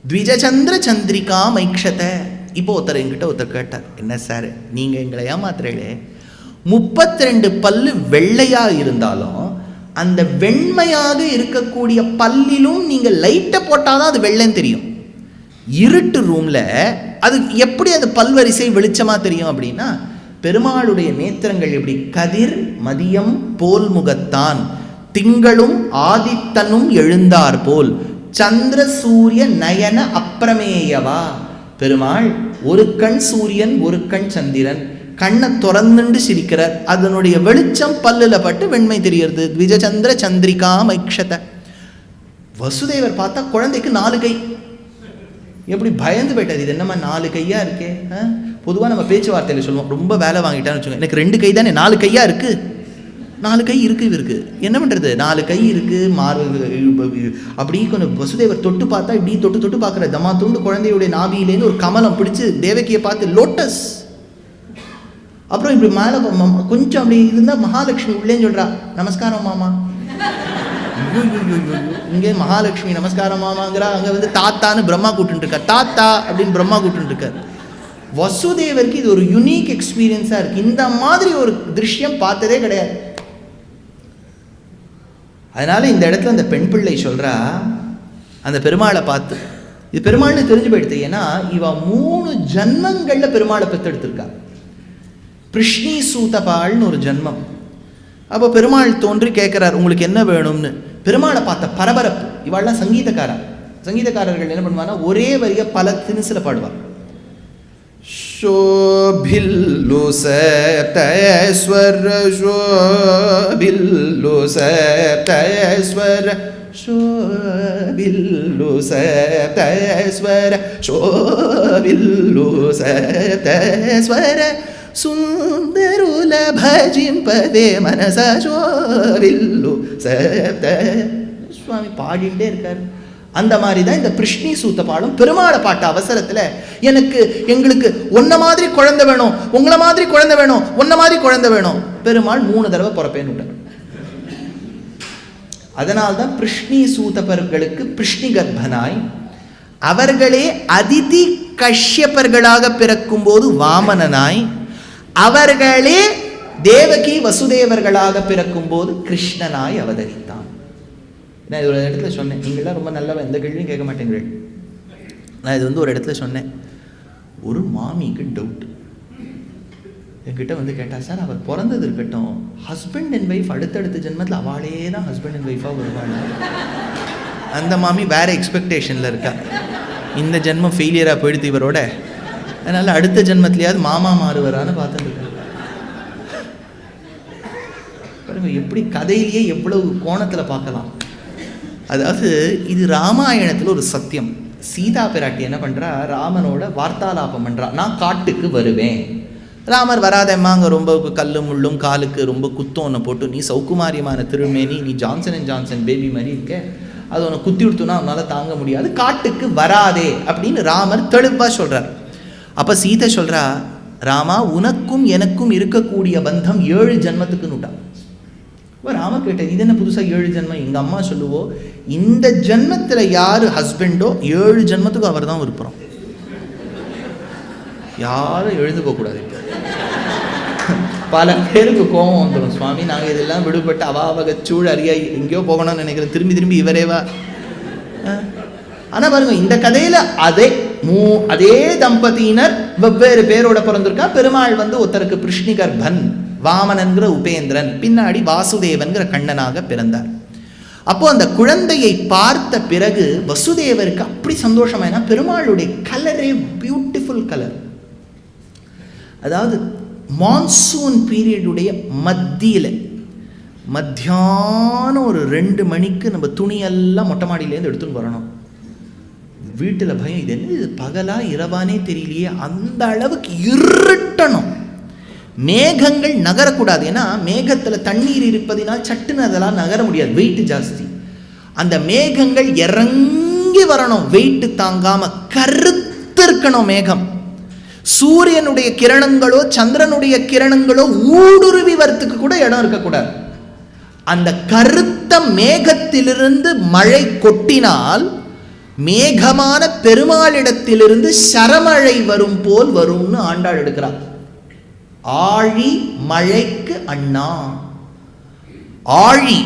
த்விஜச்சந்திர சந்திரிகா மைக்ஷத. இப்போ ஒருத்தர் கேட்டார், என்ன சார் நீங்கள் எங்களை ஏமாத்துறீங்களே, 32 பல்லு வெள்ளையாக இருந்தாலும் அந்த வெண்மையாக இருக்கக்கூடிய பல்லிலும் நீங்கள் லைட்டை போட்டால் தான் அது வெள்ளைன்னு தெரியும். இருட்டு ரூமில் அது எப்படி அது பல்வரிசை வெளிச்சமாக தெரியும் அப்படின்னா, பெருமாளுடைய நேத்திரங்கள் எப்படி கதிர் மதியம் போல் முகத்தான், திங்களும் ஆதித்தனும் எழுந்தார் போல், சந்திர சூரிய நயன அப்பிரமேயவா. பெருமாள் ஒரு கண் சூரியன் ஒரு கண் சந்திரன், கண்ணை திறந்துண்டு சிரிக்கிறார், அதனுடைய வெளிச்சம் பல்லுல பட்டு வெண்மை தெரிகிறது. த்விஜச்சந்திர சந்திரிகா மைக்ஷத. வசுதேவர் பார்த்தா குழந்தைக்கு 4 கை. எப்படி பயந்து போயிட்டார், இது என்னம்மா 4 கையா இருக்கே. பொதுவாக நம்ம பேச்சுவார்த்தையில் சொல்லுவோம், ரொம்ப வேலை வாங்கிட்டான்னு வச்சுக்கோங்க, எனக்கு 2 கை தானே, 4 கையா இருக்கு. 4 கை இருக்கு இவருக்கு, என்ன பண்ணுறது, 4 கை இருக்கு மார்பு அப்படி கொஞ்சம். வசுதேவர் தொட்டு பார்த்தா இப்படி தொட்டு பார்க்குற தமா துண்டு குழந்தையுடைய நாபியிலேருந்து ஒரு கமலம் பிடிச்சி தேவகியை பார்த்து லோட்டஸ். அப்புறம் இப்படி மேலே கொஞ்சம் அப்படி இருந்தால் மகாலட்சுமி உள்ளேன்னு சொல்கிறா, நமஸ்காரம் மாமா. இங்கே மகாலட்சுமி நமஸ்காரம் மாமாங்கிறா, அங்கே வந்து தாத்தான்னு பிரம்மா கூட்டுருக்கார், தாத்தா அப்படின்னு பிரம்மா கூட்டுருக்கார். வசுதேவருக்கு இது ஒரு யூனிக் எக்ஸ்பீரியன்ஸாக இருக்குது. இந்த மாதிரி ஒரு திருஷ்யம் பார்த்ததே கிடையாது. அதனால இந்த இடத்துல அந்த பெண் பிள்ளை சொல்கிறா, அந்த பெருமாளை பார்த்து, இது பெருமாள்னு தெரிஞ்சு போயிடுது. ஏன்னா இவ 3 ஜன்மங்களில் பெருமாளை பெற்றெடுத்திருக்கா. பிருஷ்ணி சூதபாள்னு ஒரு ஜன்மம். அப்போ பெருமாள் தோன்றி கேட்குறார், உங்களுக்கு என்ன வேணும்னு. பெருமாளை பார்த்த பரபரப்பு. இவாள்லாம் சங்கீதக்காரர்கள் என்ன பண்ணுவாங்கன்னா, ஒரே வரிய பல தினுசில் பாடுவார். शोभिल्लु सप्तस्वर शोभिल्लु सप्तस्वर शोभिल्लु सप्तस्वर शोभिल्लु सप्तस्वर सुंदरुल भजिंपदे मनसा शोभिल्लु सप्त. சுவாமி பாடிட்டே இருக்கார். அந்த மாதிரி தான் இந்த பிருஷ்ணி சூத்த பாடும். பெருமாளை பாட்ட அவசரத்தில் எங்களுக்கு ஒன்ன மாதிரி குழந்தை வேணும், உங்களை மாதிரி குழந்தை வேணும், ஒன்ன மாதிரி குழந்தை வேணும். பெருமாள் 3 தடவை பிறப்பேன்னு விட்டார். அதனால்தான் பிருஷ்ணி சூதபர்களுக்கு பிருஷ்ணி கர்ப்பனாய், அவர்களே அதிதி கஷ்யபர்களாக பிறக்கும் போது வாமனனாய், அவர்களே தேவகி வசுதேவர்களாக பிறக்கும் போது கிருஷ்ணனாய் அவதரித்தான். நான் இது ஒரு இடத்துல சொன்னேன், நீங்களாம் ரொம்ப நல்லவன், எந்த கேள்வியும் கேட்க மாட்டேங்கிறேன். நான் இது வந்து ஒரு இடத்துல சொன்னேன், ஒரு மாமிக்கு டவுட் என்கிட்ட வந்து கேட்டா, சார் அவர் பிறந்தது இருக்கட்டும், ஹஸ்பண்ட் அண்ட் ஒய்ஃப் அடுத்தடுத்த ஜென்மத்தில் அவளே தான் ஹஸ்பண்ட் அண்ட் ஒய்ஃபாக வருவாங்க. அந்த மாமி வேற எக்ஸ்பெக்டேஷனில் இருக்கா, இந்த ஜென்மம் ஃபெயிலியராக போயிடுது இவரோட, அதனால் அடுத்த ஜென்மத்திலேயாவது மாமா மாறுவரான்னு பார்த்துட்டு. எப்படி கதையிலேயே எவ்வளவு கோணத்தில் பார்க்கலாம். அதாவது இது ராமாயணத்தில் ஒரு சத்தியம். சீதா பிராட்டி என்ன பண்ணுறா, ராமனோட வார்த்தாலாபம் பண்ணுறா, நான் காட்டுக்கு வருவேன். ராமர் வராதம்மாங்க, ரொம்ப கல்லு முள்ளும் காலுக்கு ரொம்ப குத்தம் ஒன்று போட்டு, நீ சௌகுமாரியமான திருமேனி, நீ ஜான்சன் அண்ட் ஜான்சன் பேபி மாதிரி இருக்க, அது உன்னை குத்தி விடுத்துனா அவனால் தாங்க முடியாது, காட்டுக்கு வராதே அப்படின்னு ராமர் தெளிவாக சொல்கிறார். அப்போ சீதை சொல்கிறா, ராமா உனக்கும் எனக்கும் இருக்கக்கூடிய பந்தம் 7 ஜென்மத்துக்குன்னு விட்டா. ராமர் கேட்டார், இது என்ன புதுசாக 7 ஜென்மம்? எங்கள் அம்மா சொல்லுவோம், இந்த ஜென்மத்தில் யார் ஹஸ்பண்டோ 7 ஜென்மத்துக்கும் அவர் தான் விருப்பம். யாரும் எழுந்து போகக்கூடாது. பல பேருக்கு கோபம் வந்துடும், சுவாமி நாங்கள் இதெல்லாம் விடுபட்டு அவாவகச்சூழ் அறியா எங்கேயோ போகணும்னு நினைக்கிறேன், திரும்பி இவரேவா. ஆனால் பாருங்க, இந்த கதையில் அதே தம்பதியினர் வெவ்வேறு பேரோட பிறந்திருக்கா. பெருமாள் வந்து ஒருத்தருக்கு பிருஷ்ணி கர்ப்பன், வாமனன்கிற உபேந்திரன், பின்னாடி வாசுதேவன்கிற கண்ணனாக பிறந்தார். அப்போ அந்த குழந்தையை பார்த்த பிறகு வசுதேவருக்கு அப்படி சந்தோஷமா, ஏன்னா பெருமாளுடைய கலரே பியூட்டிஃபுல் கலர். அதாவது மான்சூன் பீரியடுடைய மத்தியானம் ஒரு 2 மணிக்கு நம்ம துணியெல்லாம் மொட்டை மாடியிலேருந்து எடுத்துன்னு வரணும். வீட்டில் பயம், இது என்ன, இது பகலா இரவானே தெரியலையே, அந்த அளவுக்கு இருட்டணும். மேகங்கள் நகரக்கூடாது, ஏன்னா மேகத்தில் தண்ணீர் இருப்பதினால் சட்டுன்னு அதெல்லாம் நகர முடியாது, வெயிட் ஜாஸ்தி. அந்த மேகங்கள் இறங்கி வரணும், வெயிட் தாங்காம கருத்து இருக்கணும் மேகம். சூரியனுடைய கிரணங்களோ சந்திரனுடைய கிரணங்களோ ஊடுருவி வரத்துக்கு கூட இடம் இருக்கக்கூடாது. அந்த கருத்த மேகத்திலிருந்து மழை கொட்டினால் மேகமான பெருமாளிடத்திலிருந்து சரமழை வரும் போல் வரும்னு ஆண்டாள் எடுக்கிறார். ஆழி மழைக்கு அண்ணா. ஆழி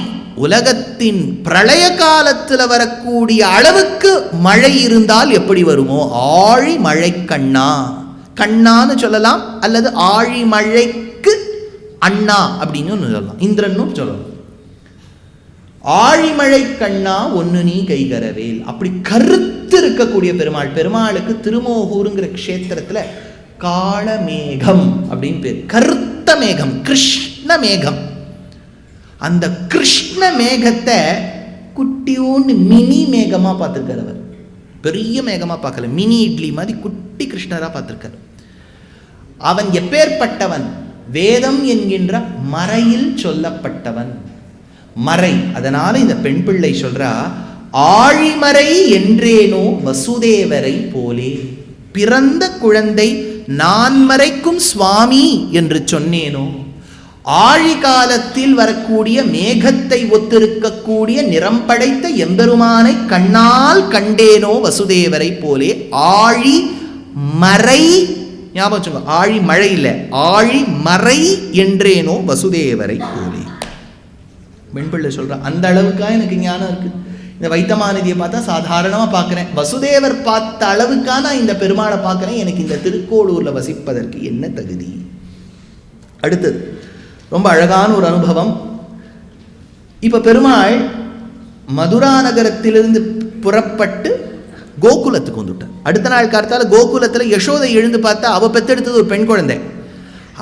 உலகத்தின் பிரளய காலத்தில் வரக்கூடிய அளவுக்கு மழை இருந்தால் எப்படி வருமோ, ஆழி மழை கண்ணா, கண்ணான்னு சொல்லலாம், அல்லது ஆழி மழைக்கு அண்ணா அப்படின்னு சொல்லலாம், இந்திரன்னு சொல்லலாம். ஆழிமழை கண்ணா ஒன்னு நீ கைகரவேல். அப்படி கருத்து இருக்கக்கூடிய பெருமாள். பெருமாளுக்கு திருமோகூருங்கிற க்ஷேத்திரத்துல காளமேகம் அப்படின்னு பேர். கருத்த மேகம், கிருஷ்ண மேகம். அந்த கிருஷ்ண மேகத்தை குட்டியோன்னு மினி மேகமா பார்த்திருக்காரு அவர். பெரிய மேகமா பார்க்கல, மினி இட்லி மாதிரி குட்டி கிருஷ்ணரா பார்த்திருக்காரு. அவன் எப்பேற்பட்டவன்? வேதம் என்கின்ற மறையில் சொல்லப்பட்டவன். மறை. அதனால இந்த பெண் பிள்ளை சொல்றா, ஆழிமறை என்றேனோ வசுதேவரை போலே. பிறந்த குழந்தை நான் மறைக்கும் சுவாமி என்று சொன்னேனோ, ஆழி காலத்தில் வரக்கூடிய மேகத்தை ஒத்திருக்கக்கூடிய நிறம் படைத்த எம்பெருமானை கண்ணால் கண்டேனோ வசுதேவரை போலே. ஆழி மறை, ஞாபகம் வச்சுக்கோ, ஆழி மழை இல்லை, ஆழி மறை என்றேனோ வசுதேவரை போலே. வெண்பிள்ளை சொல்ற, அந்த அளவுக்கா எனக்கு ஞானம் இருக்கு. இந்த வைத்தமாநிதியை பார்த்தா சாதாரணமா பார்க்கிறேன், வசுதேவர் பார்த்த அளவுக்கா நான் இந்த பெருமாளை பார்க்கிறேன். எனக்கு இந்த திருக்கோளூர்ல வசிப்பதற்கு என்ன தகுதி? அடுத்தது ரொம்ப அழகான ஒரு அனுபவம். இப்ப பெருமாள் மதுரா நகரத்திலிருந்து புறப்பட்டு கோகுலத்துக்கு வந்துட்டார். அடுத்த நாள் காலத்தால கோகுலத்துல யசோதை எழுந்து பார்த்தா அவ பெத்தெடுத்தது ஒரு பெண் குழந்தை.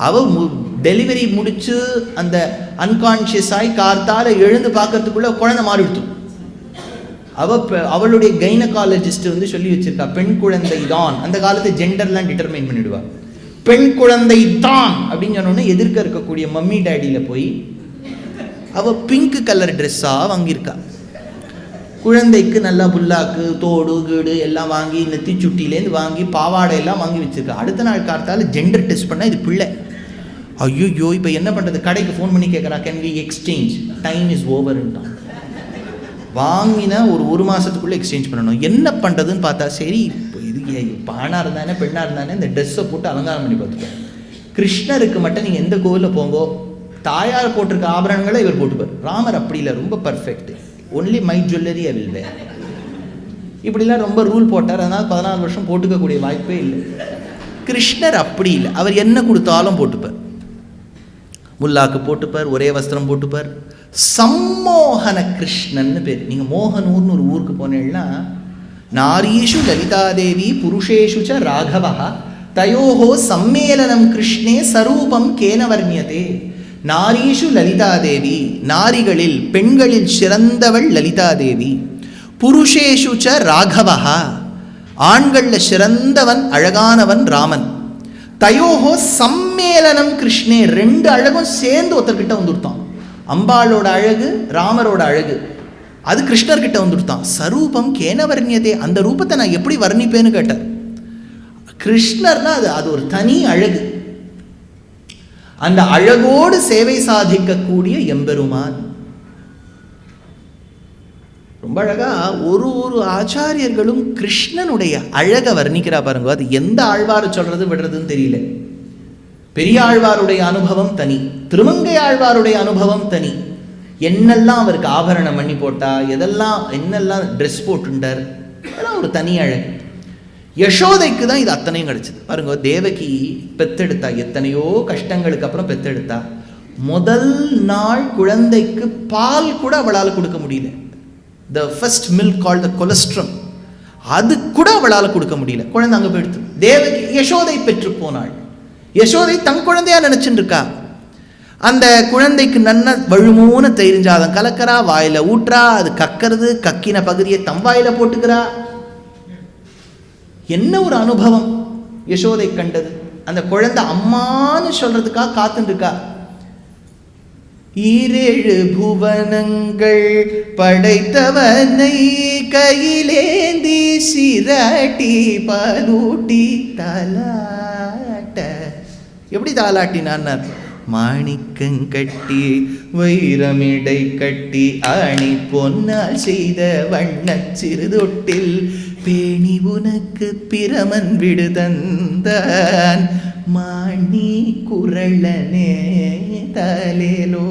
அவ டெலிவரி முடிச்சு அந்த அன்கான்ஷியஸ் ஆகி கார்த்தால எழுந்து பார்க்கறதுக்குள்ள குழந்தை மாறிடுத்து. அவளுடைய கைனகாலஜிஸ்ட் வந்து சொல்லி வச்சிருக்கா, பெண் குழந்தை தான். அந்த காலத்து ஜெண்டர்லாம் டிட்டர்மைன் பண்ணிடுவா. பெண் குழந்தை தான் அப்படின்னு சொன்னோன்னே எதிர்க்க இருக்கக்கூடிய மம்மி டேடியில போய் அவ பிங்க் கலர் ட்ரெஸ்ஸா வாங்கியிருக்கா. குழந்தைக்கு நல்லா புல்லாக்கு தோடு கீடு எல்லாம் வாங்கி, நெத்தி சுட்டிலேருந்து வாங்கி, பாவாடை எல்லாம் வாங்கி வச்சிருக்கா. அடுத்த நாள் காலத்தால ஜெண்டர் டெஸ்ட் பண்ணா இது பிள்ளை. ஐயோ இப்போ என்ன பண்ணுறது? கடைக்கு ஃபோன் பண்ணி கேட்குறா, can we exchange, time is ஓவர்ன்ட்டான். வாங்கின ஒரு மாதத்துக்குள்ளே எக்ஸ்சேஞ்ச் பண்ணணும். என்ன பண்ணுறதுன்னு பார்த்தா, சரி இப்போ இது ஆணாக இருந்தானே பெண்ணாக இருந்தானே இந்த ட்ரெஸ்ஸை போட்டு அலங்காரம் பண்ணி பார்த்துப்பேன். கிருஷ்ணருக்கு மட்டும் நீங்கள் எந்த கோவிலில் போங்கோ, தாயார் போட்டிருக்க ஆபரணங்களை இவர் போட்டுப்பார். ராமர் அப்படி இல்லை, ரொம்ப perfect. Only my jewellery I will wear. இப்படிலாம் ரொம்ப ரூல் போட்டார். அதனால் 14 வருஷம் போட்டுக்கக்கூடிய வாய்ப்பே இல்லை. கிருஷ்ணர் அப்படி இல்லை, அவர் என்ன கொடுத்தாலும் போட்டுப்பார். முல்லாக்கு போட்டுப்பார், ஒரே வஸ்திரம் போட்டுப்பார். சம்மோகன கிருஷ்ணன்னு பேர். நீங்கள் மோகனூர்னு ஒரு ஊருக்கு போனீங்கன்னா, நாரீஷு லலிதாதேவி புருஷேஷு ச ராகவா தயோஹோ சம்மேளனம் கிருஷ்ணே சரூபம் கேனவர்ணியதே. நாரீஷு லலிதாதேவி, நாரிகளில் பெண்களில் சிறந்தவள் லலிதாதேவி. புருஷேஷு ச ராகவா, ஆண்களில் சிறந்தவன் அழகானவன் ராமன். தயோஹோ சம்மேளனம் கிருஷ்ணே, 2 அழகும் சேர்ந்து ஒருத்தர்கிட்ட வந்துடுத்தான். அம்பாளோட அழகு, ராமரோட அழகு, அது கிருஷ்ணர்கிட்ட வந்துடுத்தான். சரூபம் கேனவர்ணியதே, அந்த ரூபத்தை நான் எப்படி வர்ணிப்பேன்னு கேட்டார். கிருஷ்ணர்னா அது ஒரு தனி அழகு. அந்த அழகோடு சேவை சாதிக்கக்கூடிய எம்பெருமான். ரொம்ப அழகா ஒரு ஆச்சாரியர்களும் கிருஷ்ணனுடைய அழகை வர்ணிக்கிறா பாருங்க. அது எந்த ஆழ்வாரை சொல்றது விடுறதுன்னு தெரியல. பெரிய ஆழ்வாருடைய அனுபவம் தனி, திருமங்கை ஆழ்வாருடைய அனுபவம் தனி. என்னெல்லாம் அவருக்கு ஆபரணம் பண்ணி போட்டா, எதெல்லாம் என்னெல்லாம் ட்ரெஸ் போட்டுண்டார், அதெல்லாம் ஒரு தனி அழகு. யசோதைக்கு தான் இது அத்தனையும் கிடைச்சது பாருங்க. தேவகி பெத்தெடுத்தா, எத்தனையோ கஷ்டங்களுக்கு அப்புறம் பெத்தெடுத்தா. முதல் நாள் குழந்தைக்கு பால் கூட அவளால் கொடுக்க முடியல. The first milk called the colostrum, அது கூட அவளால் கொடுக்க முடியல. குழந்தை அங்கே போயிடுத்து. தேவகி யசோதை பெற்று போனாள். யசோதை தன் குழந்தையா நினைச்சுட்டு இருக்கா. அந்த குழந்தைக்கு நன்ன வழுமூன தயிர்ஞ்சாதம் கலக்கிறா, வாயில ஊற்றா, அது கக்கிறது, கக்கின பகுதியை தம் வாயில போட்டுக்கிறா. என்ன ஒரு அனுபவம் யசோதை கண்டது. அந்த குழந்தை அம்மான்னு சொல்றதுக்காக காத்துட்டு இருக்கா. 7 புவனங்கள் படைத்தவனை கையிலேந்தி சிராட்டி பாலூட்டி தாலாட்ட. எப்படி தாலாட்டினார்? மாணிக்கங்கட்டி வைரமிடை கட்டி ஆணி பொன்னால் செய்த வண்ணச் சிறுதொட்டில் பேணி உனக்கு பிரமன் விடு தந்தான் மாணி குரளனே தலேலோ.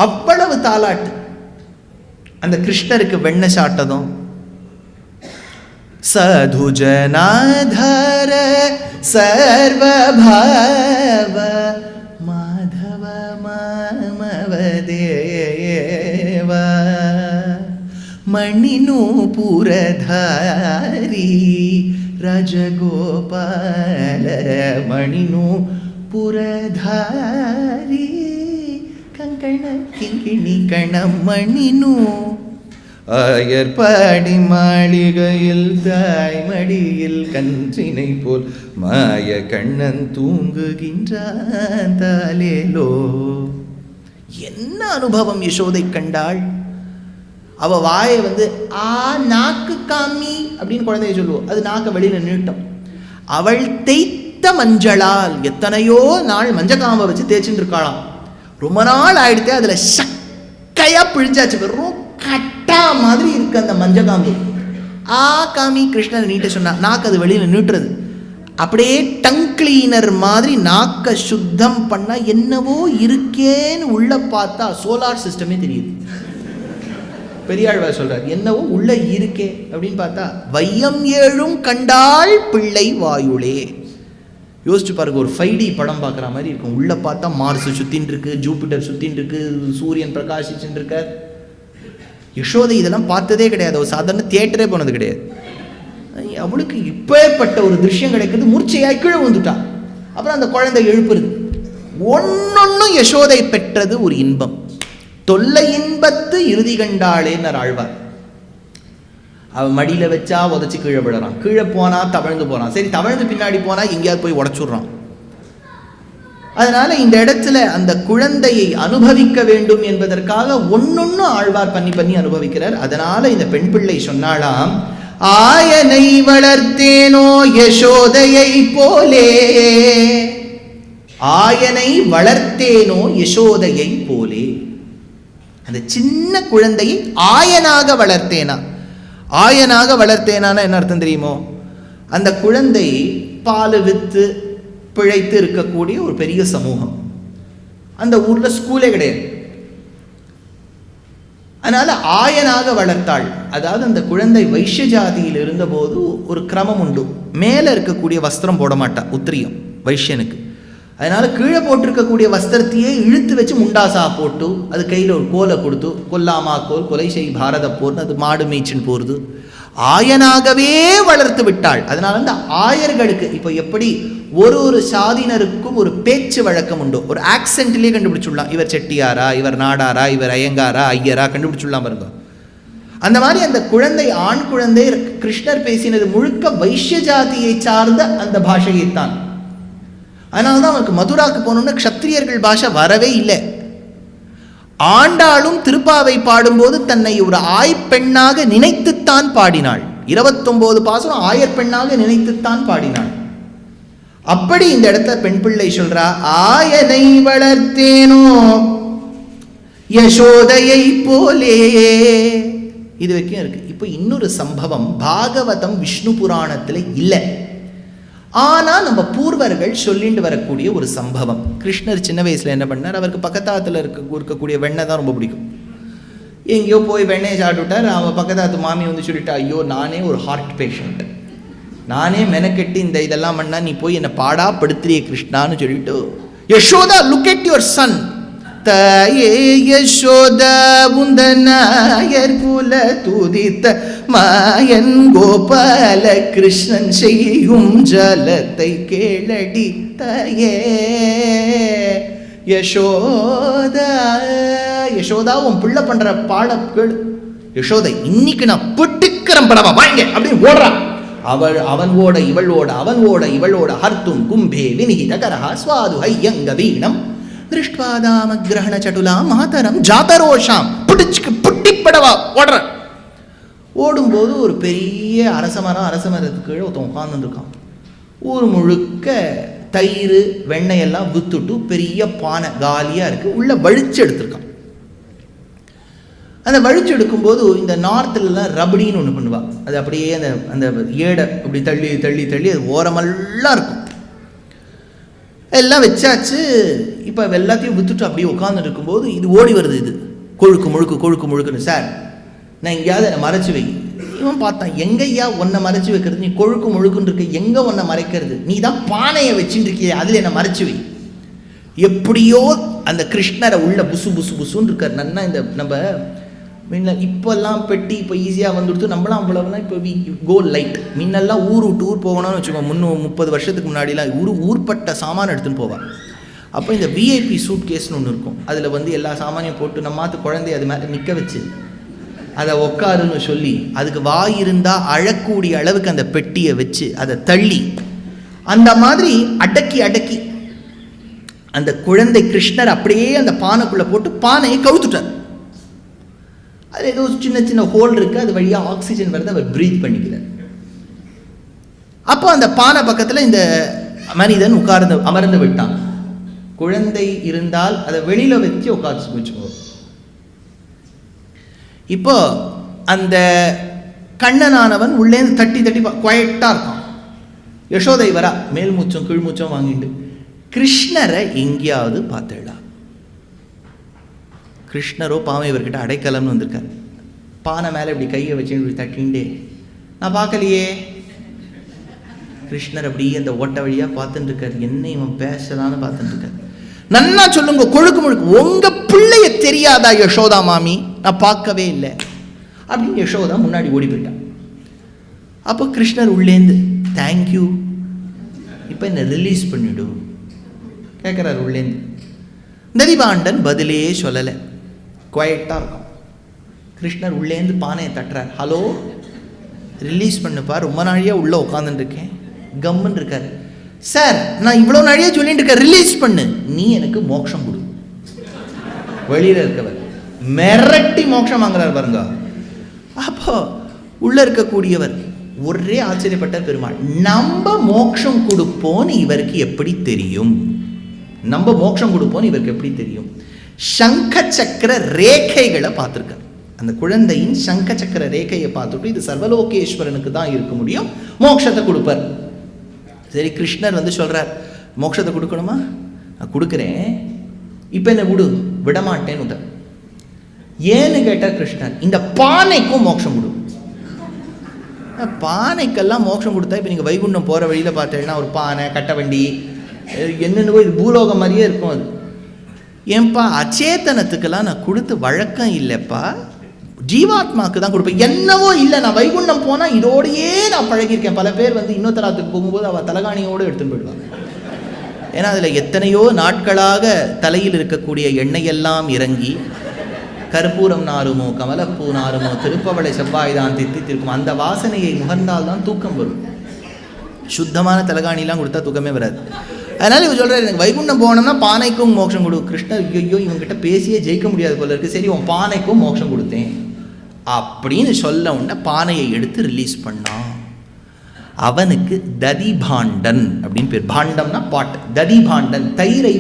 அவ்வளவு தாலாட்டு அந்த கிருஷ்ணருக்கு வெண்ணெய் சாட்டதும். சதுஜனாதார சர்வபாவ மாதவ மாமவதேவ மணிநூபுரதாரி ராஜகோபால மணிநூபுரதாரி கங்கண கிங்கிணி கணமணினு ஆயர்பாடி மாளிகையில் தாய்மடியில் கன்றினை போல் மாய கண்ணன் தூங்குகின்றான் தாலேலோ. என்ன அனுபவம் யசோதை கண்டாள். அவ வாயை நாக்கு காமி அப்படின்னு குழந்தைய சொல்லுவோம், அது நாக்க வெளியில நீட்டம். அவள் தேய்த்த மஞ்சளால் எத்தனையோ நாள் மஞ்சக்காம வச்சு தேய்ச்சிட்டு இருக்காளாம். ரொம்ப நாள் ஆயிடுத்து, அதுல சக்கையா பிழிஞ்சாச்சு, வெறும் கட்டா மாதிரி இருக்கு அந்த மஞ்ச காம்பு. காமி கிருஷ்ணர் நீட்ட சொன்னா நாக்கு அது வெளியில நீட்டுறது. அப்படியே டங் கிளீனர் மாதிரி நாக்க சுத்தம் பண்ணா என்னவோ இருக்கேன்னு உள்ள பார்த்தா சோலார் சிஸ்டமே தெரியுது. பெரியாழ்வார் சொல்றார், என்னவோ உள்ள இருக்கே அப்படின்னு பார்த்தா வையம் ஏழும் கண்டாள் பிள்ளை வாயுளே. யோசிச்சு பாருங்க, ஒரு 5D படம் பார்க்குற மாதிரி இருக்கும். உள்ளே பார்த்தா மார்ஸ் சுற்றின்னு இருக்கு, ஜூபிட்டர் சுற்றின்னு இருக்கு, சூரியன் பிரகாசிச்சுட்டு இருக்க. யசோதை இதெல்லாம் பார்த்ததே கிடையாது, ஒரு சாதாரண தியேட்டரே போனது கிடையாது. அவளுக்கு இப்பேற்பட்ட ஒரு திருஷ்யம் கிடைக்குது, மூர்ச்சையாய் கீழே வந்துட்டா. அப்புறம் அந்த குழந்தை எழுப்புறது. ஒன்னொன்னும் யசோதை பெற்றது ஒரு இன்பம். தொல்லை இன்பத்து இறுதி கண்டாளேன்னு ஆழ்வார். அவன் மடியில் வச்சா உதச்சி கீழே விடுறான், கீழே போனா தவழ்ந்து போறான், சரி தவழ்ந்து பின்னாடி போனா எங்கேயாவது போய் உடச்சுடுறான். அதனால இந்த இடத்துல அந்த குழந்தையை அனுபவிக்க வேண்டும் என்பதற்காக ஒன்னொன்னு ஆழ்வார் பண்ணி பண்ணி அனுபவிக்கிறார். அதனால இந்த பெண் பிள்ளை சொன்னாலாம், ஆயனை வளர்த்தேனோ யசோதையை போலே. ஆயனை வளர்த்தேனோ யசோதையை போலே. அந்த சின்ன குழந்தையை ஆயனாக வளர்த்தேனா. ஆயனாக வளர்த்தேனான என்ன அர்த்தம் தெரியுமோ? அந்த குழந்தை பால் வித்து பிழைத்து இருக்கக்கூடிய ஒரு பெரிய சமூகம். அந்த ஊர்ல ஸ்கூலே கிடையாது. அதனால ஆயனாக வளர்த்தாள். அதாவது அந்த குழந்தை வைஷ்ய ஜாதியில் இருந்தபோது ஒரு கிரமம் உண்டு. மேலே இருக்கக்கூடிய வஸ்திரம் போட மாட்டா, உத்திரியம் வைஷ்யனுக்கு. அதனால கீழே போட்டிருக்கக்கூடிய வஸ்திரத்தையே இழுத்து வச்சு முண்டாசா போட்டு அது கையில் ஒரு கோலை கொடுத்து, கொல்லாமா கோல் கொலை செய் பாரத போர்னு அது மாடு மேய்ச்சின்னு போகிறது. ஆயனாகவே வளர்த்து விட்டாள். அதனால அந்த ஆயர்களுக்கு இப்போ எப்படி ஒரு ஒரு சாதியினருக்கும் ஒரு பேச்சு வழக்கம் உண்டு. ஒரு ஆக்சென்ட்லேயே கண்டுபிடிச்சுடலாம், இவர் செட்டியாரா, இவர் நாடாரா, இவர் ஐயங்காரா, ஐயரா கண்டுபிடிச்சுடலாம் பாருங்க. அந்த மாதிரி அந்த குழந்தை, ஆண் குழந்தை, கிருஷ்ணர் பேசினது முழுக்க வைஷ்ய ஜாதியை சார்ந்த அந்த பாஷையைத்தான். அதனால்தான் அவனுக்கு மதுராக்கு போனோம்னா க்ஷத்திரியர்கள் பாஷை வரவே இல்லை. ஆண்டாளும் திருப்பாவை பாடும்போது தன்னை ஒரு ஆய்ப்பெண்ணாக நினைத்துத்தான் பாடினாள். 29 பாசுரம் ஆயற்பெண்ணாக நினைத்துத்தான் பாடினாள். அப்படி இந்த இடத்துல பெண் பிள்ளை சொல்றா, ஆயனை வளர்த்தேனோ யசோதையை போலே. இது வரைக்கும் இருக்கு. இப்போ இன்னொரு சம்பவம் பாகவதம் விஷ்ணு புராணத்துல இல்லை, ஆனா நம்ம பூர்வர்கள் சொல்லிட்டு வரக்கூடிய ஒரு சம்பவம். கிருஷ்ணர் சின்ன வயசுல என்ன பண்ணார், அவருக்கு பக்கத்தாத்துல இருக்கக்கூடிய வெண்ணெய் தான் ரொம்ப பிடிக்கும். எங்கேயோ போய் வெண்ணெயை சாப்பிட்டுட்டார். அவன் பக்கத்தாத்து மாமி சொல்லிட்டா, ஐயோ நானே ஒரு ஹார்ட் பேஷண்ட், நானே மெனக்கெட்டு இந்த இதெல்லாம் பண்ணா நீ போய் என்னை பாடா படுத்துறிய கிருஷ்ணான்னு சொல்லிட்டு, Yashoda look at your son. தாயே யசோதா உந்தனாயர் குல துதித்த மாயன் கோபால கிருஷ்ணன் செய்யும் ஜலத்தை கேளடி தாயே. யசோதா, யசோதா உன் பிள்ளை பண்ற பாட கேளு. யசோதை, இன்னைக்கு நான் பிட்டுக்கிறேன் படமா வாங்க அப்படின்னு ஓடுறான். அவன் ஓட இவள் ஓட, அவன் ஓட இவள் ஓட. ஹர்த்தும் கும்பே வினிகித கரஹா ஸ்வாது ஹையங்க வீணம் திருஷ்டுவாதாம கிரகண சட்டுலாம் மாதரம் ஜாதரோஷாம் புடிச்சுக்கு புட்டிப்படவா ஓடுற. ஓடும்போது ஒரு பெரிய அரச மரத்துக்கு கீழே ஒருத்தன் உட்கார்ந்துருக்கான். ஊர் முழுக்க தயிர் வெண்ணெயெல்லாம் வித்துட்டு பெரிய பானை காலியாக இருக்குது, உள்ள வழிச்சு எடுத்திருக்கான். அந்த வழிச்சு எடுக்கும்போது இந்த நார்த்துலலாம் ரபடின்னு ஒன்று பண்ணுவாள். அது அப்படியே அந்த அந்த ஏடை அப்படி தள்ளி தள்ளி தள்ளி அது ஓரமெல்லாம் இருக்கும். எல்லாம் வச்சாச்சு. இப்போ எல்லாத்தையும் வித்துட்டு அப்படியே உட்காந்துட்டு இருக்கும்போது இது ஓடி வருது. இது கொழுக்கு முழுக்கு கொழுக்கு முழுக்குன்னு. சார் நான் எங்கேயாவது என்னை மறைச்சி வை. இவன் பார்த்தான், எங்கய்யா உன்னை மறைச்சி வைக்கிறது? நீ கொழுக்கு முழுக்குன்னு இருக்க, எங்கே உன்னை மறைக்கிறது? நீ தான் பானையை வச்சுட்டு இருக்கிய, அதில் என்னை மறைச்சி வை. எப்படியோ அந்த கிருஷ்ணரை உள்ள புசு புசு புசுன்னு இருக்கார். நன்னா இந்த நம்ம முன்ன இப்போல்லாம் பெட்டி இப்போ ஈஸியாக வந்துடுத்து, நம்மளாம் அவ்வளோலாம் இப்போ கோ லைட். முன்னெல்லாம் ஊர் விட்டு ஊர் போகணும்னு வச்சுக்கோங்க. 30 வருஷத்துக்கு முன்னாடிலாம் ஊர்பட்ட சாமான் எடுத்துன்னு போவாள். அப்போ இந்த விஐபி சூட் கேஸ்னு ஒன்று இருக்கும். அதில் வந்து எல்லா சாமானையும் போட்டு நம்ம மாற்று குழந்தைய அது மேலே நிற்க வச்சு அதை உக்காருன்னு சொல்லி அதுக்கு வாய் இருந்தால் அழக்கூடிய அளவுக்கு அந்த பெட்டியை வச்சு அதை தள்ளி அந்த மாதிரி அடக்கி அடக்கி அந்த குழந்தை கிருஷ்ணர் அப்படியே அந்த பானைக்குள்ளே போட்டு பானையை கவுத்துட்டார். அது ஏதோ சின்ன சின்ன ஹோல் இருக்குது, அது வழியாக ஆக்சிஜன் வருது, அவர் பிரீத் பண்ணிக்கிறார். அப்போ அந்த பானை பக்கத்தில் இந்த மனிதன் அமர்ந்து விட்டான். குழந்தை இருந்தால் அதை வெளியில் வச்சு உட்காந்து வச்சுக்கோ. இப்போ அந்த கண்ணனானவன் உள்ளேந்து தட்டி தட்டி குவைட்டாக இருக்கான். யசோதை வரா, மேல் மூச்சம் கீழ் மூச்சம் வாங்கிட்டு, கிருஷ்ணரை எங்கேயாவது பார்த்தேடா. கிருஷ்ணரோ பாவம் இவர்கிட்ட அடைக்கலம்னு வந்திருக்கார். பானை மேலே இப்படி கையை வச்சு இப்படி தட்டின்ண்டே, நான் பார்க்கலையே. கிருஷ்ணர் அப்படி அந்த ஓட்ட வழியாக பார்த்துட்டு இருக்கார். என்ன இவன் பேசலான்னு பார்த்துட்டு இருக்கார். நன்னா சொல்லுங்க, கொழுக்கு முழுக்கு உங்க பிள்ளைய தெரியாதா யசோதா மாமி? நான் பார்க்கவே இல்லை அப்படின்னு யசோதா முன்னாடி ஓடி போயிட்டான். அப்போ கிருஷ்ணர் உள்ளேந்து, தேங்க்யூ, இப்போ என்ன ரிலீஸ் பண்ணிடு கேட்குறாரு உள்ளேந்து. ததிபாண்டன் பதிலே சொல்லலை, குவைட்டாக இருக்கும். கிருஷ்ணர் உள்ளேந்து பானையை தட்டுறார். ஹலோ, ரிலீஸ் பண்ணுப்பா, ரொம்ப நாளையாக உள்ளே உட்காந்துருக்கேன். கம்முன்னு இருக்காரு. சார் நான் இவ்வளோ நாளையாக சொல்லிட்டு இருக்கேன், ரிலீஸ் பண்ணு, நீ எனக்கு மோட்சம் கொடு. வெளியில் இருக்கவர் மிரட்டி மோட்சம் வாங்குறார் பாருங்க. அப்போ உள்ள இருக்கக்கூடியவர் ஒரே ஆச்சரியப்பட்ட பெருமாள், நம்ம மோட்சம் கொடுப்போன்னு இவருக்கு எப்படி தெரியும்? நம்ம மோட்சம் கொடுப்போன்னு இவருக்கு எப்படி தெரியும்? சங்க சக்கர ரேகைகளை பார்த்துருக்கார். அந்த குழந்தையின் சங்க சக்கர ரேகையை பார்த்துட்டு இது சர்வலோகேஸ்வரனுக்கு தான் இருக்க முடியும், மோட்சத்தை கொடுப்பார். சரி, கிருஷ்ணர் வந்து சொல்கிறார், மோட்சத்தை கொடுக்கணுமா? நான் கொடுக்குறேன், இப்போ என்ன விடு. விடமாட்டேன்னு. ஏன்னு கேட்டால் கிருஷ்ணர், இந்த பானைக்கும் மோட்சம் கொடு. பானைக்கெல்லாம் மோட்சம் கொடுத்தா இப்போ நீங்கள் வைகுண்டம் போகிற வழியில் பார்த்தீங்கன்னா ஒரு பானை கட்ட வண்டி என்னென்னவோ இது பூலோகம் மாதிரியே இருக்கும். அது ஏன்பா அச்சேதனத்துக்கெல்லாம் நான் கொடுத்து வழக்கம் இல்லைப்பா, ஜீவாத்மாவுக்கு தான் கொடுப்பேன். என்னவோ இல்லை, நான் வைகுண்டம் போனால் இதோடையே நான் பழகியிருக்கேன். பல பேர் வந்து இன்னொருத்தராத்துக்கு போகும்போது அவள் தலகாணியோடு எடுத்துன்னு போயிடுவாங்க. ஏன்னா அதில் எத்தனையோ நாட்களாக தலையில் இருக்கக்கூடிய எண்ணெயெல்லாம் இறங்கி கற்பூரம் நாருமோ கமலப்பூ நாருமோ திருப்பவளை செவ்வாய் தான் தித்தித்திருக்கும். அந்த வாசனையை முகர்ந்தால் தான் தூக்கம் வரும். சுத்தமான தலகாணிலாம் கொடுத்தா தூக்கமே வராது. அதனால் இவர் சொல்கிறார், எனக்கு வைகுண்டம் போனோம்னா பானைக்கும் மோட்சம் கொடு. கிருஷ்ணர், ஐயோ இவங்ககிட்ட பேசியே ஜெயிக்க முடியாது போல இருக்குது, சரி உன் பானைக்கும் மோட்சம் கொடுத்தேன் அப்படின்னு சொல்ல உடனே பானையை எடுத்து ரிலீஸ் பண்ணான். அவனுக்கு ததிபாண்டன் அப்படின்னு பேர். பாண்டம்னா பாட். ததிபாண்டன் தயிரை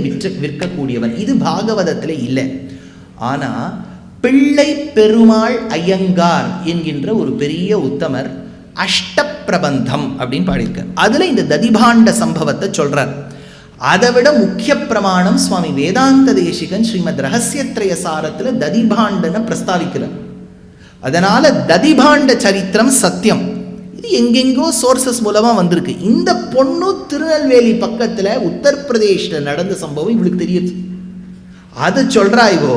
விற்கக்கூடியவன். இது பாகவதத்தில் இல்லை. ஆனால் பிள்ளை பெருமாள் ஐயங்கார் என்கின்ற ஒரு பெரிய உத்தமர் அஷ்டப்பிரபந்தம் அப்படின்னு பாடியிருக்கார். அதில் இந்த ததிபாண்ட சம்பவத்தை சொல்கிறார். அதை விட முக்கிய பிரமாணம் சுவாமி வேதாந்த தேசிகன் ஸ்ரீமத் ரகசியத்ரய சாரத்தில் ததிபாண்டனை பிரஸ்தாவிக்கிறார். அதனால ததிபாண்ட சரித்திரம் சத்தியம். இது எங்கெங்கோ சோர்சஸ் மூலமாக வந்திருக்கு. இந்த பொண்ணு திருநெல்வேலி பக்கத்தில் உத்தரப்பிரதேஷில் நடந்த சம்பவம் இவளுக்கு தெரியுது. அது சொல்றாய்வோ,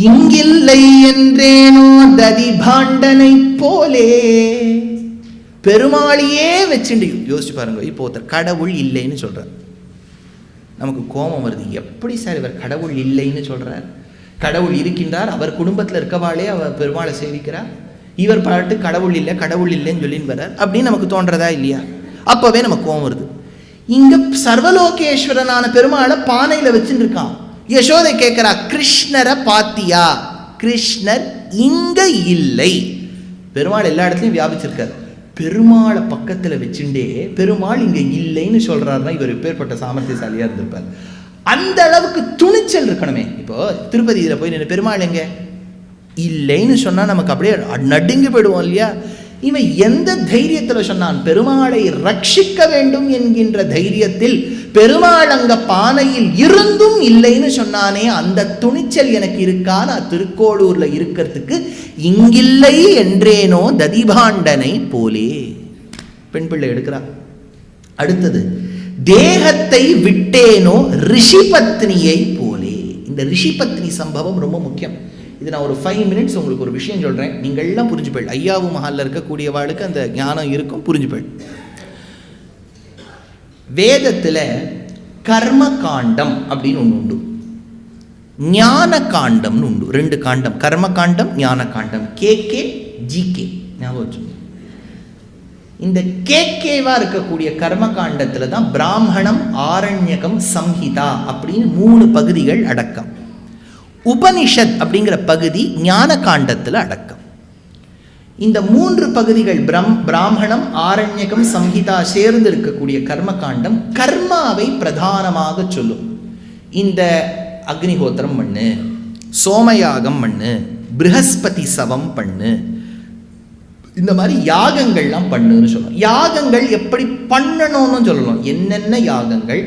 இங்கில்லை என்றேனோ ததிபாண்டனை போலே. பெருமாளையே வச்சுண்டு யோசிச்சு பாருங்க. இப்போ ஒருத்தர் கடவுள் இல்லைன்னு சொல்றார், நமக்கு கோபம் வருது. எப்படி சார் இவர் கடவுள் இல்லைன்னு சொல்றார்? கடவுள் இருக்கின்றார், அவர் குடும்பத்தில் இருக்கவாளே அவர் பெருமாளை சேவிக்கிறார், இவர் பாட்டு கடவுள் இல்லை கடவுள் இல்லைன்னு சொல்லின்னு வர்றார் அப்படின்னு நமக்கு தோன்றதா இல்லையா? அப்பவே நமக்கு கோபம் வருது. இங்க சர்வலோகேஸ்வரனான பெருமாளை பானையில வச்சுட்டு இருக்கான். யசோதை கேட்கிறா, கிருஷ்ணரை பாத்தியா? கிருஷ்ணர் இங்க இல்லை. பெருமாள் எல்லா இடத்துலையும் வியாபிச்சிருக்கார். பெருமாளை பக்கத்தில் வச்சுட்டே பெருமாள் இங்கே இல்லைன்னு சொல்கிறாருன்னா இவர் எப்பேற்பட்ட சாமர்த்தியசாலியாக இருந்திருப்பார். அந்த அளவுக்கு துணிச்சல் இருக்கணுமே. இப்போ திருப்பதியில் போய் நின்று பெருமாள் எங்கே இல்லைன்னு சொன்னால் நமக்கு அப்படியே நடுங்கி போயிடுவோம் இல்லையா? இவன் எந்த தைரியத்தில் சொன்னான்? பெருமாளை ரட்சிக்க வேண்டும் என்கின்ற தைரியத்தில் பெருமாள் அங்க பானையில் இருந்தும் இல்லைன்னு சொன்னானே, அந்த துணிச்சல் எனக்கு இருக்கா? நான் திருக்கோளூர்ல இருக்கிறதுக்கு இங்கில்லை என்றேனோ ததிபாண்டனை போலே. பெண் பிள்ளை எடுக்கிறார். அடுத்தது, தேகத்தை விட்டேனோ ரிஷிபத்னியை போலே. இந்த ரிஷிபத்னி சம்பவம் ரொம்ப முக்கியம். இது நான் ஒரு 5 minutes உங்களுக்கு ஒரு விஷயம் சொல்கிறேன், நீங்கள் எல்லாம் புரிஞ்சுப்பேள். ஐயாவு மஹாலில் இருக்கக்கூடியவாளுக்கு அந்த ஞானம் இருக்கும், புரிஞ்சுப்பேள். வேதத்தில் கர்ம காண்டம் அப்படின்னு ஒன்று உண்டு, ஞான காண்டம்னு உண்டு. 2 காண்டம், கர்ம காண்டம், ஞான காண்டம். கேகே ஜிகே ஞாபகம் வச்சுக்கோங்க. இந்த கேகேவா இருக்கக்கூடிய கர்ம காண்டத்தில் தான் பிராமணம், ஆரண்யகம், சம்ஹிதா அப்படின்னு 3 பகுதிகள் அடக்கம். உபனிஷத் அப்படிங்கிற பகுதி ஞான காண்டத்தில் அடக்கம். இந்த 3 பகுதிகள் பிராமணம், ஆரண்யகம், சம்ஹிதா சேர்ந்து இருக்கக்கூடிய கர்ம காண்டம் கர்மாவை பிரதானமாக சொல்லும். இந்த அக்னிஹோத்திரம் பண்ணு, சோமயாகம் பண்ணு, ப்ரஹஸ்பதி சவம் பண்ணு, இந்த மாதிரி யாகங்கள்லாம் பண்ணுன்னு சொல்லணும். யாகங்கள் எப்படி பண்ணணும்னு சொல்லணும். என்னென்ன யாகங்கள்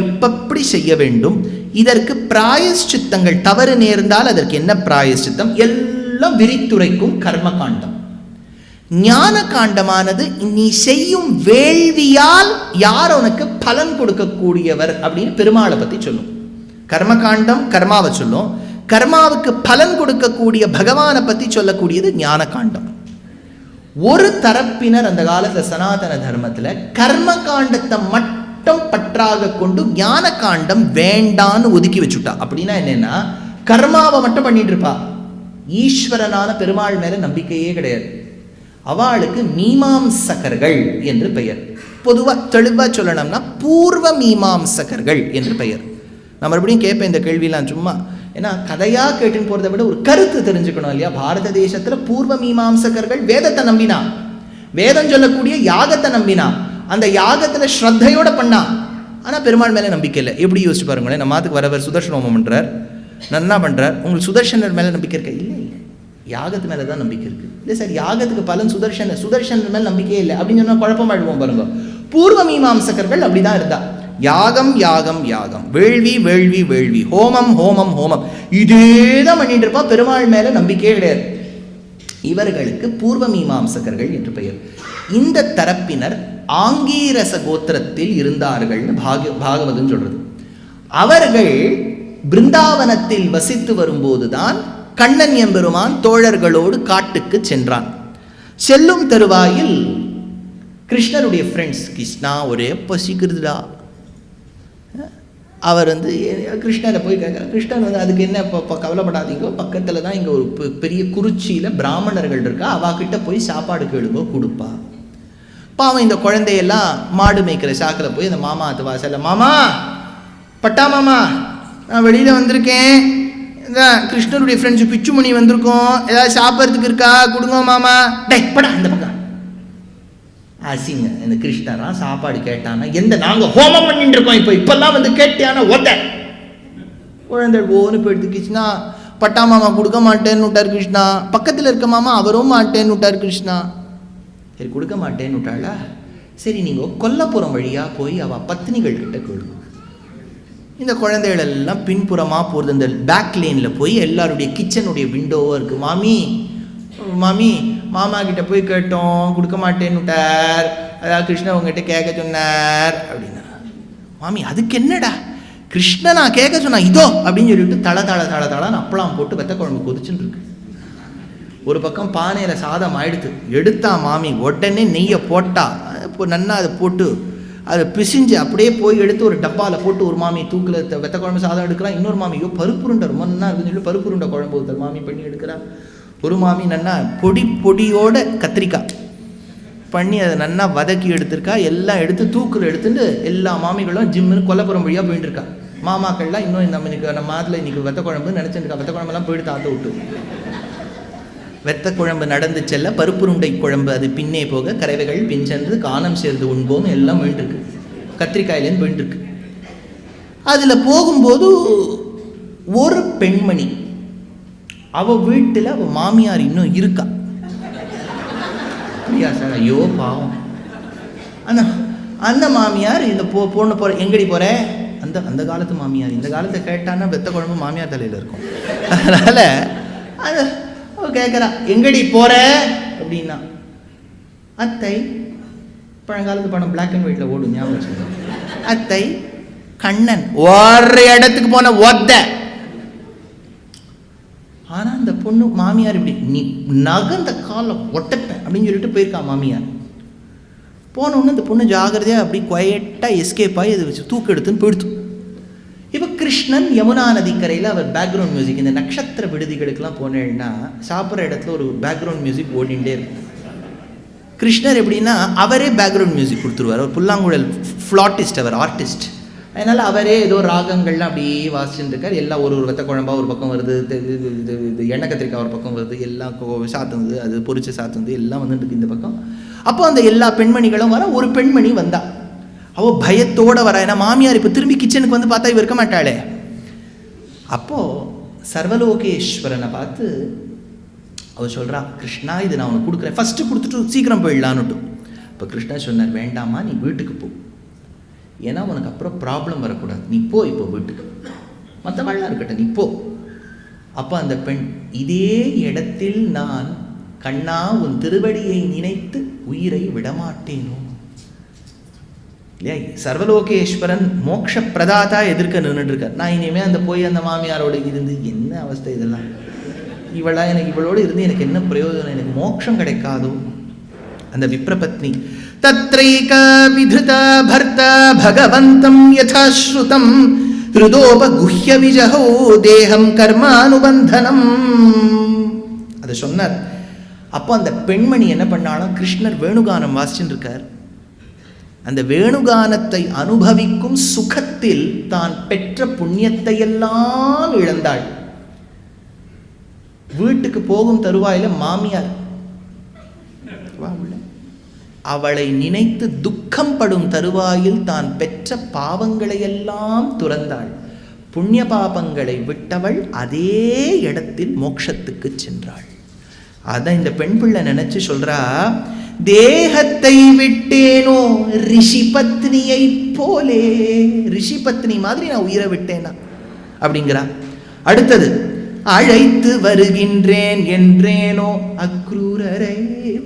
எப்படி செய்ய வேண்டும், இதற்கு பிராயஷ்சித்தங்கள், தவறு நேர்ந்தால் அதற்கு என்ன பிராயஷ்சித்தம், எல்லாம் விரித்துரைக்கும் கர்ம காண்டம். ஞான காண்டமானது நீ செய்யும் வேள்வியால் யார் உனக்கு பலன் கொடுக்கக்கூடியவர் அப்படின்னு பெருமாளை பற்றி சொல்லும். கர்ம காண்டம் கர்மாவை சொல்லும், கர்மாவுக்கு பலன் கொடுக்கக்கூடிய பகவானை பற்றி சொல்லக்கூடியது ஞான காண்டம். ஒரு தரப்பினர் அந்த காலத்தில் சனாதன தர்மத்தில் கர்ம காண்டத்தை மட்டும் பற்றாக கொண்டு ஞான காண்டம் வேண்டான்னு ஒதுக்கி வச்சுட்டா. அப்படின்னா என்னன்னா, கர்மாவை மட்டும் பண்ணிட்டு இருப்பா, ஈஸ்வரனான பெருமாள் மேல நம்பிக்கையே கிடையாது. அவளுக்கு மீமாம்சகர்கள் என்று பெயர். பொதுவாக தெளிவாக சொல்லணும்னா பூர்வ மீமாம்சகர்கள் என்று பெயர். நான் மறுபடியும் கேட்பேன் இந்த கேள்வியெல்லாம் சும்மா, ஏன்னா கதையாக கேட்டுன்னு போகிறத விட ஒரு கருத்து தெரிஞ்சுக்கணும் இல்லையா? பாரத தேசத்தில் பூர்வ மீமாம்சகர்கள் வேதத்தை நம்பினா, வேதம் சொல்லக்கூடிய யாகத்தை நம்பினா, அந்த யாகத்தில் ஸ்ரத்தையோட பண்ணா. ஆனால் பெருமாள் மேலே நம்பிக்கை இல்லை. எப்படி யோசிச்சு பாருங்களேன். நம்ம மாத்துக்கு வரவர் சுதர்ஷன ஹோமம் பண்ணுறார், நன்னா பண்ணுறார், உங்களுக்கு சுதர்ஷனர் மேலே நம்பிக்கை இருக்கா? இல்லை இல்லை, யாகத்து மேலே தான் நம்பிக்கை இருக்குது. இல்லை சார், யாகத்துக்கு பலன் சுதர்ஷனர் மேலே நம்பிக்கையே இல்லை அப்படின்னு சொன்னால் குழப்பமாயிடுவோம் பாருங்க. பூர்வ மீமாம்சகர்கள் அப்படி தான் இருந்தா. யாகம் யாகம் யாகம், வேள்வி வேள்வி வேள்வி, ஹோமம் ஹோமம் ஹோமம், இதே தான் பண்ணிட்டு இருப்பா. பெருமாள் மேலே நம்பிக்கையே கிடையாது. இவர்களுக்கு பூர்வ மீமாம்சகர்கள் என்று பெயர். இந்த தரப்பினர் ஆங்கீரச கோத்திரத்தில் இருந்தார்கள்னு பாகவதம் சொல்றது. அவர்கள் பிருந்தாவனத்தில் வசித்து வரும்போதுதான் கண்ணன் எம்பெருமான் தோழர்களோடு காட்டுக்கு சென்றான். செல்லும் தருவாயில் கிருஷ்ணருடைய ஃப்ரெண்ட்ஸ், கிருஷ்ணா ஒரே பசிக்கிறதுடா, அவர் கிருஷ்ணரை போய் கேட்குறார். கிருஷ்ணன் அதுக்கு என்ன, இப்போ கவலைப்படாதீங்க, பக்கத்தில் தான் இங்கே ஒரு பெரிய குறிச்சியில் பிராமணர்கள் இருக்கா, அவாக்கிட்ட போய் சாப்பாடு கேளுங்க கொடுப்பா. பாவம் இந்த குழந்தையெல்லாம் மாடு மேய்க்கிற சாக்கில் போய் அந்த மாமா அது வாசல்ல, மாமா பட்டா மாமா, நான் வெளியில் வந்திருக்கேன், இதான் கிருஷ்ணருடைய ஃப்ரெண்ட்ஸு பிச்சுமணி வந்திருக்கோம், ஏதாவது சாப்பிட்றதுக்கு இருக்கா கொடுங்க மாமா. டே படா இந்த பக்கம். அசிங்க, இந்த கிருஷ்ணரான் சாப்பாடு கேட்டானா, எந்த நாங்கள் ஹோமம் பண்ணிட்டு இருக்கோம் இப்பெல்லாம் கேட்டியானா ஒத்த குழந்தை ஓன்னு போயிடுது. கிருஷ்ணா பட்டா மாமா கொடுக்க மாட்டேன்னு விட்டார் கிருஷ்ணா. பக்கத்தில் இருக்க மாமா அவரும் மாட்டேன்னு விட்டார் கிருஷ்ணா. சரி கொடுக்க மாட்டேன்னு விட்டாளா, சரி நீங்கள் கொல்லப்புறம் வழியாக போய் அவள் பத்னிகள் கிட்ட கேளு. இந்த குழந்தைகள் எல்லாம் பின்புறமாக போகிறது, இந்த பேக் லேனில் போய் எல்லாருடைய கிச்சனுடைய விண்டோவாக இருக்குது. மாமி மாமி மாமா கிட்ட போய் கேட்டோம், கொடுக்க மாட்டேன்னு விட்டார், அதாவது கிருஷ்ணன் உங்ககிட்ட கேட்க சொன்னார் அப்படின்னா. மாமி அதுக்கு என்னடா, கிருஷ்ணன் நான் கேட்க சொன்னா இதோ அப்படின்னு சொல்லிட்டு தள தள தள தளன்னு அப்பளம் போட்டு வெத்த குழம்பு கொதிச்சுன்னு இருக்கு. ஒரு பக்கம் பானையில் சாதம் ஆயிடுத்து. எடுத்தா மாமி, உடனே நெய்யை போட்டா, இப்போ நன்னா அதை போட்டு அதை பிசிஞ்சு அப்படியே போய் எடுத்து ஒரு டப்பாவில் போட்டு ஒரு மாமி தூக்கில் வெத்த குழம்பு சாதம் எடுக்கிறான். இன்னொரு மாமி பருப்புருண்டை ரொம்ப நன்னா இருக்குன்னு சொல்லி பருப்புருண்டை குழம்பு ஒருத்தர் மாமி பண்ணி எடுக்கிறா. ஒரு மாமி நன்னா பொடியோட கத்திரிக்காய் பண்ணி அதை நன்னா வதக்கி எடுத்திருக்கா. எல்லாம் எடுத்து தூக்கில் எடுத்துட்டு எல்லா மாமிகளும் ஜிம்முன்னு கொல்லப்புறம் வழியாக போயிட்டு இருக்கா. மாமாக்கள்லாம் இன்னும் நம்ம மாட்டில் இன்னைக்கு வெத்த குழம்பு நினச்சிருக்கா. வெத்த குழம்பெல்லாம் போயிட்டு தாத்த விட்டு வெத்த குழம்பு நடந்து செல்ல பருப்புருண்டை குழம்பு அது பின்னே போக கறவைகள் பின் சென்று காணம் சேர்ந்து உண்போம் எல்லாம் போயிட்டுருக்கு. கத்திரிக்காயிலேருந்து போயிட்டுருக்கு. அதில் போகும்போது ஒரு பெண்மணி அவள் வீட்டில் அவள் மாமியார் இன்னும் இருக்கா. அப்படியா சார்? ஐயோ பாவம். அந்த மாமியார் இந்த பொண்ணு போகிற எங்கடி போகிற, அந்த காலத்து மாமியார். இந்த காலத்தை கேட்டான்னா வெத்த குழம்பு மாமியார் தலையில் இருக்கும். அதனால் அது கேட்குறா, எங்கடி போகிற அப்படின்னா, அத்தை, பழங்காலத்து படம் பிளாக் அண்ட் ஒயிட்டில் ஓடும் ஞாபகம் வச்சுக்கோங்க, அத்தை கண்ணன் ஒரு இடத்துக்கு போன ஒத்த. ஆனால் அந்த பொண்ணு மாமியார் இப்படி நீ நகர்ந்த காலை ஒட்டப்பேன் அப்படின்னு சொல்லிட்டு போயிருக்கா மாமியார். போனோன்னு இந்த பொண்ணு ஜாகிரதையாக அப்படி குவைட்டாக எஸ்கேப் ஆகி அதை வச்சு தூக்கு எடுத்துன்னு போயிடுத்து. இப்போ கிருஷ்ணன் யமுனா நதிக்கரையில் அவர் பேக்ரவுண்ட் மியூசிக், இந்த நட்சத்திர விடுதிகளுக்கெல்லாம் போனேன்னா சாப்பிட்ற இடத்துல ஒரு பேக்ரவுண்ட் மியூசிக் ஓடிண்டே இருக்கும். கிருஷ்ணர் எப்படின்னா அவரே பேக்ரவுண்ட் மியூசிக் கொடுத்துருவார். அவர் புல்லாங்குழல் ஃப்ளாட்டிஸ்ட், அவர் ஆர்டிஸ்ட். அதனால் அவரே ஏதோ ராகங்கள்லாம் அப்படியே வாசிச்சுட்டு இருக்கார். எல்லாம் ஒரு வெத்த குழம்பா ஒரு பக்கம் வருது, இது எண்ணெய் கத்திரிக்காய் ஒரு பக்கம் வருது, எல்லாம் சாத்துந்து, அது பொரிச்சு சாத்துந்து எல்லாம் வந்துட்டு இந்த பக்கம். அப்போ அந்த எல்லா பெண்மணிகளும் வர, ஒரு பெண்மணி வந்தா. அவள் பயத்தோடு வர, ஏன்னா மாமியார் இப்போ திரும்பி கிச்சனுக்கு வந்து பார்த்தா இவ இருக்க மாட்டாளே. அப்போது சர்வலோகேஸ்வரனை பார்த்து அவள் சொல்கிறா, கிருஷ்ணா இது நான் உனக்கு கொடுக்குறேன், ஃபஸ்ட்டு கொடுத்துட்டு சீக்கிரம் போயிடலான்னுட்டு. இப்போ கிருஷ்ணா சொன்னார், வேண்டாமா நீ வீட்டுக்கு போ, ஏன்னா உனக்கு அப்புறம் ப்ராப்ளம் வரக்கூடாது, நீ போ இப்போ வீட்டுக்கு, மற்றவள்லாம் இருக்கட்டும் நீ போ. அப்போ அந்த பெண், இதே இடத்தில் நான் கண்ணா உன் திருவடியை நினைத்து உயிரை விடமாட்டேனோ. இல்லையா, சர்வலோகேஸ்வரன் மோட்ச பிரதாதா எதிர்க்க நின்றுருக்கார். நான் இனிமேல் அந்த போய் அந்த மாமியாரோடு இருந்து என்ன அவஸ்தை இதெல்லாம், இவளோடு இருந்து எனக்கு என்ன பிரயோஜனம், எனக்கு மோட்சம் கிடைக்காதோ. அந்த விப்ரபத்னி தத்ரைக விதுத பர்த்த பகவந்தம் யதாஸ்ருதம் ஹிருதோபகுஹ்ய விஜஹோ தேகம் கர்மானுபந்தனம் அதை சொன்னார். அப்போ அந்த பெண்மணி என்ன பண்ணாலும், கிருஷ்ணர் வேணுகானம் வாசிச்சுட்டு இருக்கார். அந்த வேணுகானத்தை அனுபவிக்கும் சுகத்தில் தான் பெற்ற புண்ணியத்தை எல்லாம் இழந்தாள். வீட்டுக்கு போகும் தருவாயில மாமியார் அவளை நினைத்து துக்கம் படும் தருவாயில் தான் பெற்ற பாவங்களை எல்லாம் துறந்தாள். புண்ணிய பாபங்களை விட்டவள் அதே இடத்தில் மோட்சத்துக்கு சென்றாள். அதான் இந்த பெண் பிள்ளை நினைச்சு சொல்றா, தேகத்தை விட்டேனோ ரிஷி பத்னியை போலே, ரிஷி பத்னி மாதிரி நான் உயிரை விட்டேனா அப்படிங்கிறா. அடுத்தது, அழைத்து வருகின்றேன் என்றேனோ அக்ரூரரை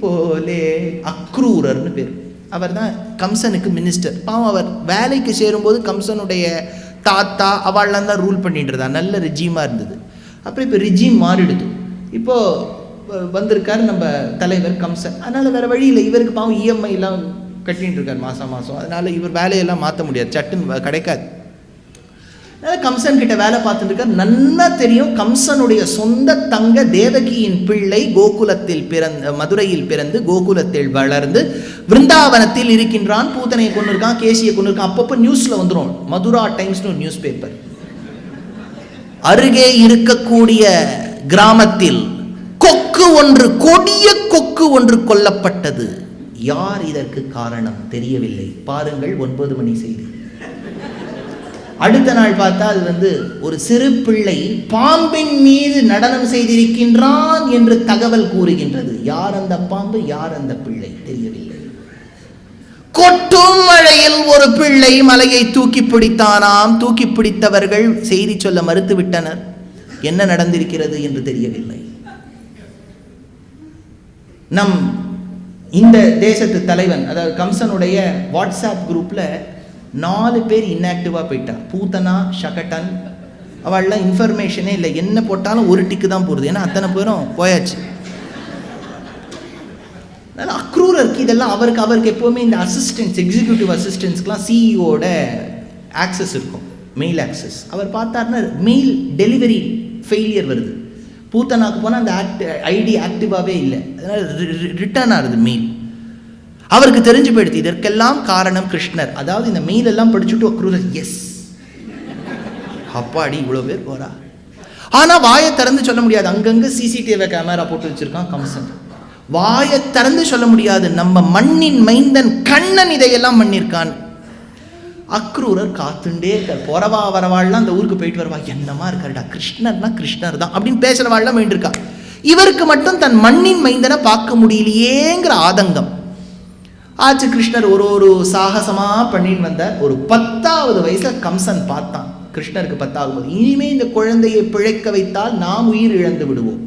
போலே. அக்ரூரர்னு பேர். அவர் தான் கம்சனுக்கு மினிஸ்டர். பாவம், அவர் வேலைக்கு சேரும்போது கம்சனுடைய தாத்தா அவள்லாம் தான் ரூல் பண்ணிட்டு இருந்தா, நல்ல ரிஜிமாக இருந்தது. அப்புறம் இப்போ ரிஜிம் மாறிடுது. இப்போது வந்திருக்கார் நம்ம தலைவர் கம்சன். அதனால் வேறு வழி இல்லை, இவருக்கு பாவம் இஎம்ஐலாம் கட்டின்னு இருக்கார் மாதம் மாதம். அதனால் இவர் வேலையெல்லாம் மாற்ற முடியாது, சட்டுன்னு கிடைக்காது. அதனால் கம்சன் கிட்ட வேலை பார்த்துட்டு இருக்கார். நல்லா தெரியும், கம்சனுடைய சொந்த தங்க தேவகியின் பிள்ளை கோகுலத்தில் பிறந்த, மதுரையில் பிறந்து கோகுலத்தில் வளர்ந்து விருந்தாவனத்தில் இருக்கின்றான். பூதனையை கொண்டு இருக்கான், கேசியை கொண்டு இருக்கான். அப்பப்போ நியூஸில் வந்துடும். மதுரா டைம்ஸ்னு ஒரு நியூஸ் பேப்பர். அருகே இருக்கக்கூடிய கிராமத்தில் கொக்கு ஒன்று, கொடிய கொக்கு ஒன்று கொல்லப்பட்டது. யார் இதற்கு காரணம் தெரியவில்லை. பாருங்கள் 9 மணி செய்தி. அடுத்த நாள் பார்த்தா அது ஒரு சிறு பிள்ளை பாம்பின் மீது நடனம் செய்திருக்கின்றான் என்று தகவல் கூறுகின்றது. யார் அந்த பாம்பு, யார் அந்த பிள்ளை தெரியவில்லை. கொட்டும் மழையில் ஒரு பிள்ளை மலையை தூக்கி பிடித்தானாம். தூக்கி பிடித்தவர்கள் செய்தி சொல்ல மறுத்து விட்டனர். என்ன நடந்திருக்கிறது என்று தெரியவில்லை. நம் இந்த தேசத்து தலைவன், அதாவது கம்சனுடைய வாட்ஸ்அப் குரூப்ல 4 பேர் இன்ஆக்டிவா போயிட்டா. பூதனா, ஷகட்டன், அவள்லாம் இன்ஃபர்மேஷனே இல்லை. என்ன போட்டாலும் ஒரு டிக்கு தான் போடுது. ஏன்னா அத்தனை பேரும் போயாச்சு. அதனால் அக்ரூரருக்கு இதெல்லாம் அவருக்கு எப்போவுமே இந்த அசிஸ்டன்ஸ், எக்ஸிக்யூட்டிவ் அசிஸ்டன்ஸ்க்கெலாம் சிஇஓட ஆக்சஸ் இருக்கும், மெயில் ஆக்சஸ். அவர் பார்த்தாருன்னா மெயில் டெலிவரி ஃபெயிலியர் வருது. பூத்தனாக்கு போனால் அந்த ஐடி ஆக்டிவாகவே இல்லை, அதனால் ரிட்டர்ன் ஆகுது மெயில். அவருக்கு தெரிஞ்சு போயிடுது இதற்கெல்லாம் காரணம் கிருஷ்ணர். அதாவது இந்த மெயில் எல்லாம் படிச்சுட்டு அக்ரூரர், எஸ் அப்பாடி இவ்வளோ பேர் போறா. ஆனால் வாயை திறந்து சொல்ல முடியாது. அங்கங்கே சிசிடிவி கேமரா போட்டு வச்சிருக்கான் கம்சன். வாயை திறந்து சொல்ல முடியாது, நம்ம மண்ணின் மைந்தன் கண்ணன் இதையெல்லாம் பண்ணியிருக்கான். அக்ரூரர் காத்துண்டே இருக்கார். போறவா வரவாள்லாம் அந்த ஊருக்கு போயிட்டு வருவா, என்னமா இருக்காருடா, கிருஷ்ணர்னா கிருஷ்ணர் தான் அப்படின்னு பேசுறவாள்லாம் வேண்டியிருக்கா. இவருக்கு மட்டும் தன் மண்ணின் மைந்தனை பார்க்க முடியலையேங்கிற ஆதங்கம் ஆச்சு. கிருஷ்ணர் ஒரு சாகசமா பண்ணின்னு வந்தார். ஒரு 10வது வயசுல கம்சன் பார்த்தான். கிருஷ்ணருக்கு 10வது, இனிமே இந்த குழந்தையை பிழைக்க வைத்தால் நாம் உயிர் இழந்து விடுவோம்.